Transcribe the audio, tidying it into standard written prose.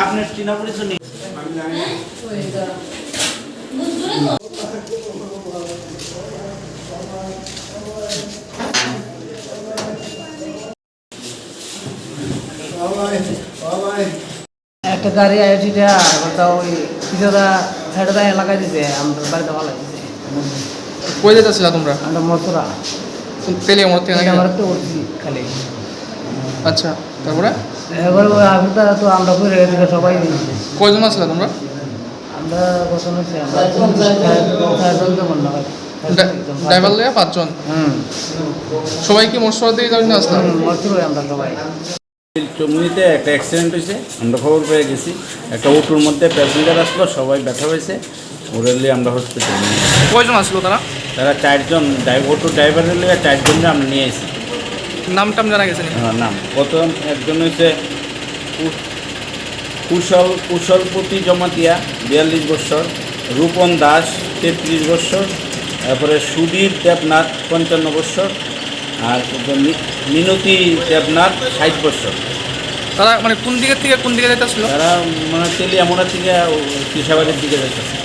आपने टीना पूरी सुनी একটা গাড়ি আইটিটা কথা ওই কিছুটা সাইডে এলাকায় দিতে আমাদের বাড়িতে ভালো দিতে কই যেতেছিল তোমরা? আমরা মথুরা তেলিয়ামুড়া থেকে নাকি? আমরা তো উঠছি খালি। আচ্ছা, তারপরে এবার ওই আবিরটা তো আমরা করে এদিকে সবাই দিয়েছি। কয়জন আসলে তোমরা? আমরা কত নিচ্ছি আমরা 4 জন মনে হয়। ড্রাইভার লিয়ে 5 জন। সবাই কি মোটছড়া থেকে যাবেন আসলাম? মথুরায় আমরা সবাই। চমনিতে একটা অ্যাক্সিডেন্ট হয়েছে, আমরা খবর পেয়ে গেছি। একটা অটোর মধ্যে প্যাসেঞ্জার আসলো, সবাই ব্যথা হয়েছে, ওরেলি আমরা হসপিটালে নিয়ে এসেছি। কয়জন আসলো তারা? তারা 4 জন, অটো ড্রাইভারের লিয়ে 4 জনকে আমরা নিয়ে এসেছি। নামটাম জানা গেছে? নাম প্রথম একজন হয়েছে কুশলপতি জমাতিয়া 42 বৎসর, রূপন দাস 33 বৎসর, তারপরে সুধীর দেবনাথ 55 বৎসর, আর মিনতি দেবনাথ 60 বৎসর। তারা মানে কোন দিকে থেকে কোন দিকে যাইতেছিল? তারা মানে তেলিয়ামুড়া থেকে কৃষাবাড়ির দিকে যাইতেছে।